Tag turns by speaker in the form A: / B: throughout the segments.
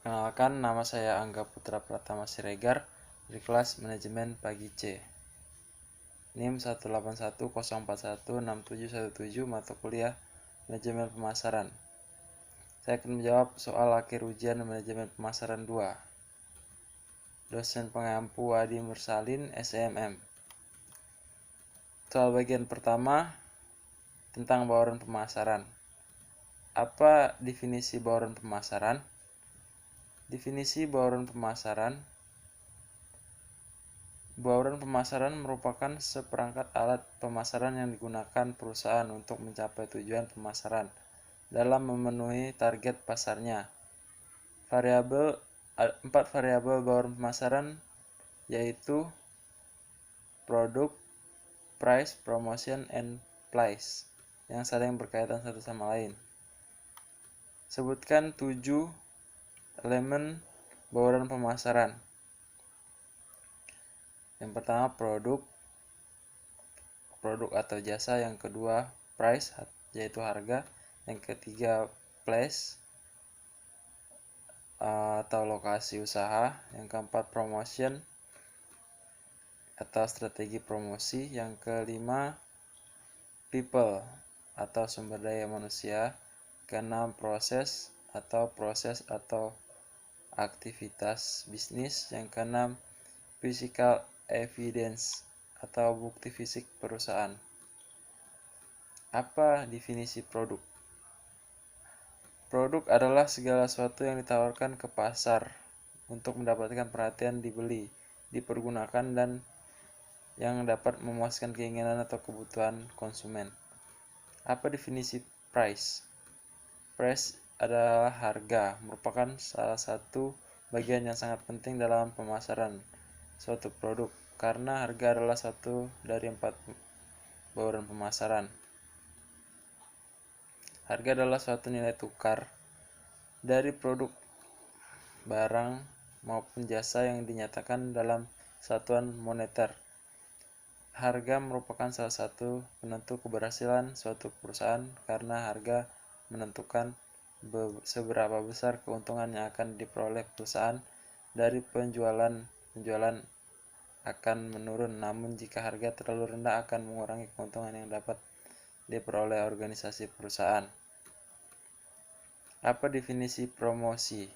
A: Perkenalkan, nama saya Angga Putra Pratama Siregar dari kelas Manajemen Pagi C. NIM 181041677 mata kuliah Manajemen Pemasaran. Saya akan menjawab soal akhir ujian Manajemen Pemasaran 2. Dosen pengampu Wadi Mursalin, SMM. Soal bagian pertama tentang bauran pemasaran. Apa definisi bauran pemasaran? Definisi bauran pemasaran. Bauran pemasaran merupakan seperangkat alat pemasaran yang digunakan perusahaan untuk mencapai tujuan pemasaran dalam memenuhi target pasarnya. Empat variabel bauran pemasaran yaitu produk, price, promotion, and place yang saling berkaitan satu sama lain. Sebutkan 7 elemen bauran pemasaran. Yang pertama produk atau jasa, yang kedua price yaitu harga, yang ketiga place atau lokasi usaha, yang keempat promotion atau strategi promosi, yang kelima people atau sumber daya manusia, keenam proses atau aktivitas bisnis, yang keenam physical evidence atau bukti fisik perusahaan. Apa definisi produk? Produk adalah segala sesuatu yang ditawarkan ke pasar untuk mendapatkan perhatian dibeli, dipergunakan, dan yang dapat memuaskan keinginan atau kebutuhan konsumen. Apa definisi price? Price adalah harga, merupakan salah satu bagian yang sangat penting dalam pemasaran suatu produk, karena harga adalah satu dari 4 bauran pemasaran. Harga adalah suatu nilai tukar dari produk, barang, maupun jasa yang dinyatakan dalam satuan moneter. Harga merupakan salah satu penentu keberhasilan suatu perusahaan karena harga menentukan seberapa besar keuntungan yang akan diperoleh perusahaan dari penjualan akan menurun, namun jika harga terlalu rendah akan mengurangi keuntungan yang dapat diperoleh organisasi perusahaan. Apa definisi promosi?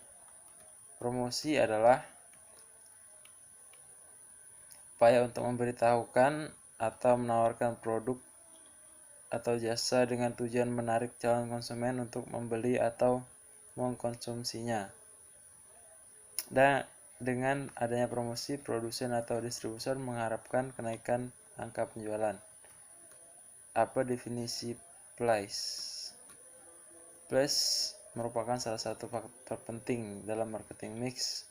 A: Promosi adalah upaya untuk memberitahukan atau menawarkan produk atau jasa dengan tujuan menarik calon konsumen untuk membeli atau mengkonsumsinya. Dan dengan adanya promosi, produsen atau distributor mengharapkan kenaikan angka penjualan. Apa definisi place? Place merupakan salah satu faktor penting dalam marketing mix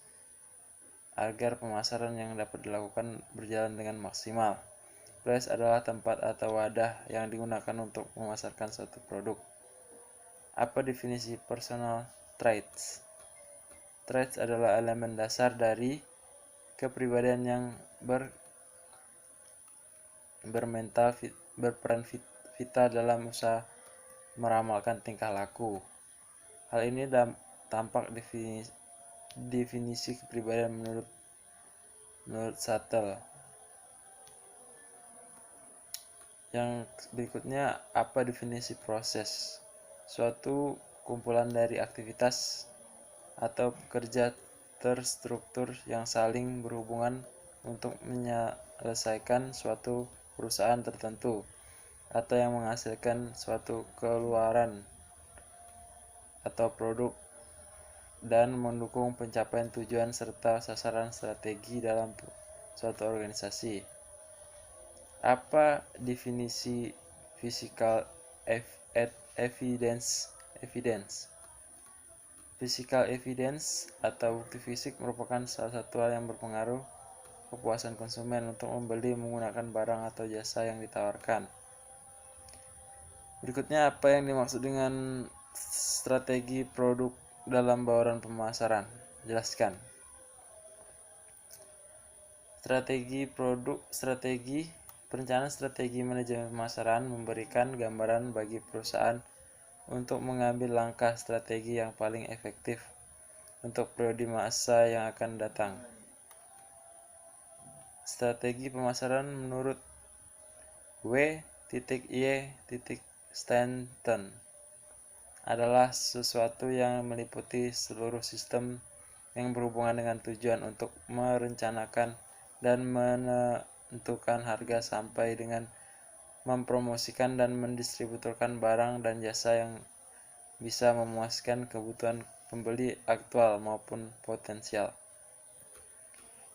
A: agar pemasaran yang dapat dilakukan berjalan dengan maksimal. Place adalah tempat atau wadah yang digunakan untuk memasarkan suatu produk. Apa definisi personal traits? Traits adalah elemen dasar dari kepribadian yang berperan vital dalam usaha meramalkan tingkah laku. Hal ini tampak definisi kepribadian menurut Sattel. Yang berikutnya, apa definisi proses? Suatu kumpulan dari aktivitas atau pekerja terstruktur yang saling berhubungan untuk menyelesaikan suatu perusahaan tertentu atau yang menghasilkan suatu keluaran atau produk dan mendukung pencapaian tujuan serta sasaran strategi dalam suatu organisasi. Apa definisi physical evidence? Physical evidence atau bukti fisik merupakan salah satu hal yang berpengaruh kepuasan konsumen untuk membeli menggunakan barang atau jasa yang ditawarkan. Berikutnya, apa yang dimaksud dengan strategi produk dalam bauran pemasaran? Jelaskan. Perencanaan strategi manajemen pemasaran memberikan gambaran bagi perusahaan untuk mengambil langkah strategi yang paling efektif untuk periode masa yang akan datang. Strategi pemasaran menurut W.Y. Stanton adalah sesuatu yang meliputi seluruh sistem yang berhubungan dengan tujuan untuk merencanakan dan menentukan harga sampai dengan mempromosikan dan mendistributorkan barang dan jasa yang bisa memuaskan kebutuhan pembeli aktual maupun potensial.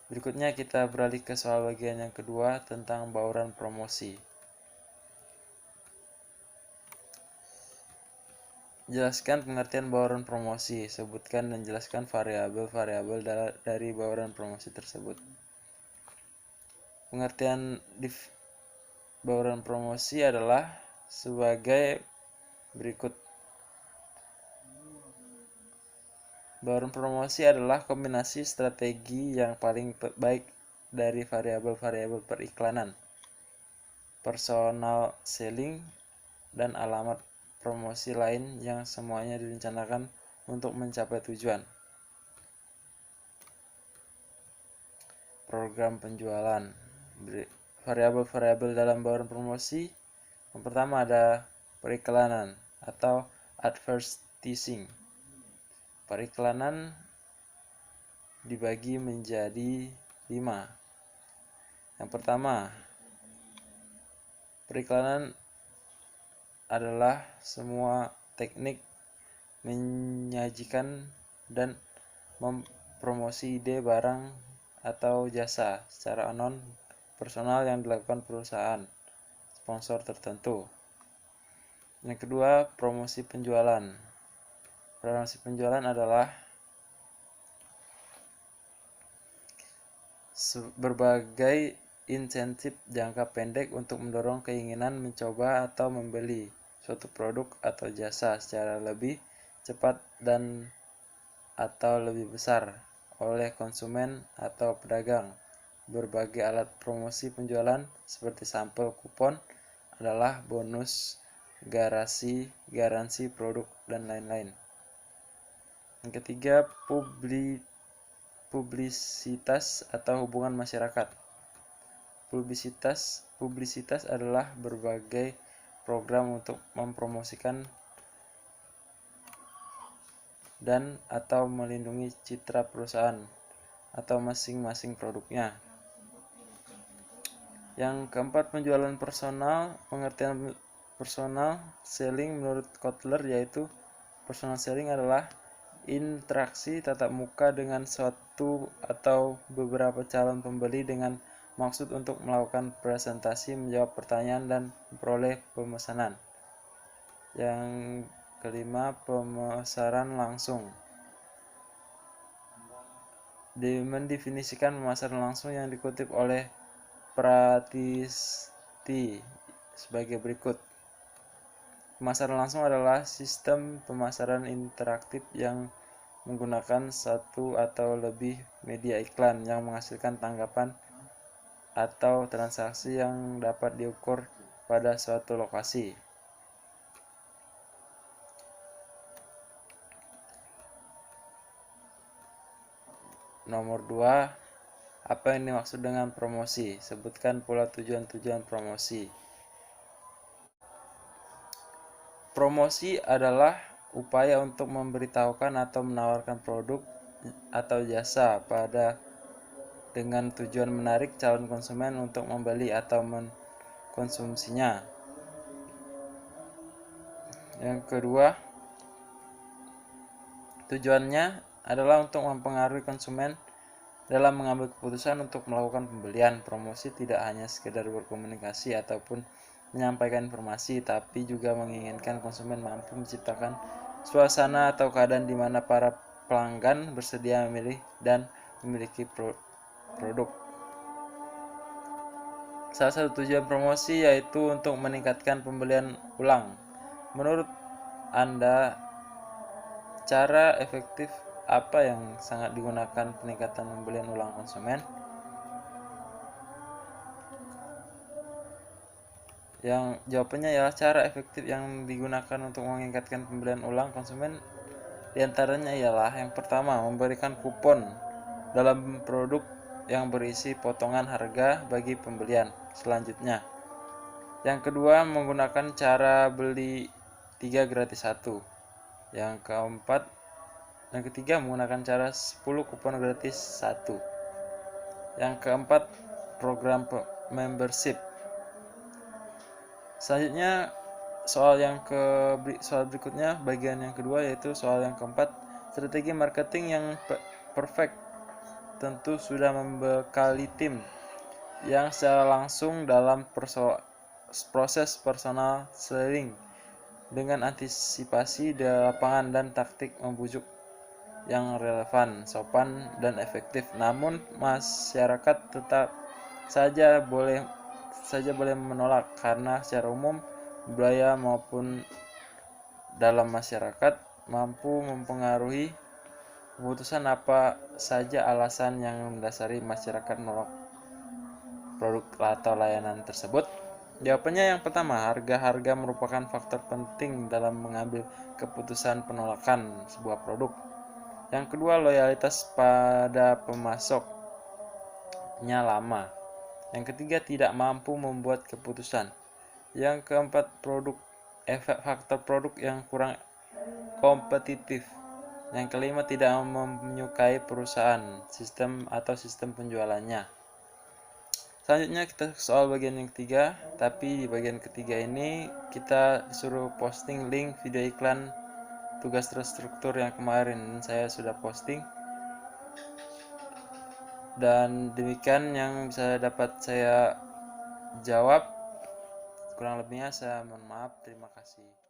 A: Berikutnya kita beralih ke soal bagian yang kedua tentang bauran promosi. Jelaskan pengertian bauran promosi. Sebutkan dan jelaskan variabel-variabel dari bauran promosi tersebut. Pengertian bauran promosi adalah sebagai berikut. Bauran promosi adalah kombinasi strategi yang paling baik dari variabel-variabel periklanan, personal selling, dan alamat promosi lain yang semuanya direncanakan untuk mencapai tujuan. Program penjualan. Variabel-variabel dalam bauran promosi. Yang pertama ada periklanan atau advertising. Periklanan dibagi menjadi 5. Yang pertama, periklanan adalah semua teknik menyajikan dan mempromosi ide barang atau jasa secara personal yang dilakukan perusahaan sponsor tertentu. Yang kedua, promosi penjualan. Promosi penjualan adalah berbagai insentif jangka pendek untuk mendorong keinginan mencoba atau membeli suatu produk atau jasa secara lebih cepat dan atau lebih besar oleh konsumen atau pedagang. Berbagai alat promosi penjualan seperti sampel kupon adalah bonus, garansi produk, dan lain-lain. Yang ketiga, publisitas atau hubungan masyarakat. Publisitas adalah berbagai program untuk mempromosikan dan atau melindungi citra perusahaan atau masing-masing produknya. Yang keempat, penjualan personal. Pengertian personal selling menurut Kotler yaitu personal selling adalah interaksi tatap muka dengan suatu atau beberapa calon pembeli dengan maksud untuk melakukan presentasi, menjawab pertanyaan, dan memperoleh pemesanan. Yang kelima, pemasaran langsung. Mendefinisikan pemasaran langsung yang dikutip oleh Pratisti sebagai berikut. Pemasaran langsung adalah sistem pemasaran interaktif yang menggunakan satu atau lebih media iklan yang menghasilkan tanggapan atau transaksi yang dapat diukur pada suatu lokasi. Nomor 2, apa yang dimaksud dengan promosi? Sebutkan pula tujuan-tujuan promosi. Promosi adalah upaya untuk memberitahukan atau menawarkan produk atau jasa dengan tujuan menarik calon konsumen untuk membeli atau mengkonsumsinya. Yang kedua, tujuannya adalah untuk mempengaruhi konsumen dalam mengambil keputusan untuk melakukan pembelian. Promosi tidak hanya sekedar berkomunikasi ataupun menyampaikan informasi, tapi juga menginginkan konsumen mampu menciptakan suasana atau keadaan di mana para pelanggan bersedia memilih dan memiliki produk. Salah satu tujuan promosi yaitu untuk meningkatkan pembelian ulang. Menurut Anda, cara efektif apa yang sangat digunakan peningkatan pembelian ulang konsumen? Yang jawabannya ialah cara efektif yang digunakan untuk meningkatkan pembelian ulang konsumen Di antaranya ialah yang pertama, memberikan kupon dalam produk yang berisi potongan harga bagi pembelian selanjutnya. Yang kedua, menggunakan cara beli 3 gratis 1. Yang ketiga, menggunakan cara 10 kupon gratis 1. Yang keempat, program membership. Selanjutnya, soal berikutnya, bagian yang kedua, yaitu soal yang keempat, strategi marketing yang perfect tentu sudah membekali tim yang secara langsung dalam proses personal selling dengan antisipasi di lapangan dan taktik membujuk yang relevan, sopan, dan efektif. Namun masyarakat tetap saja boleh menolak karena secara umum budaya maupun dalam masyarakat mampu mempengaruhi keputusan. Apa saja alasan yang mendasari masyarakat menolak produk atau layanan tersebut? Jawabannya yang pertama, harga merupakan faktor penting dalam mengambil keputusan penolakan sebuah produk. Yang kedua, loyalitas pada pemasoknya lama. Yang ketiga, tidak mampu membuat keputusan. Yang keempat, faktor produk yang kurang kompetitif. Yang kelima, tidak menyukai perusahaan, sistem penjualannya. Selanjutnya kita soal bagian yang ketiga, tapi di bagian ketiga ini kita disuruh posting link video iklan tugas terstruktur yang kemarin saya sudah posting. Dan demikian yang bisa dapat saya jawab. Kurang lebihnya saya mohon maaf. Terima kasih.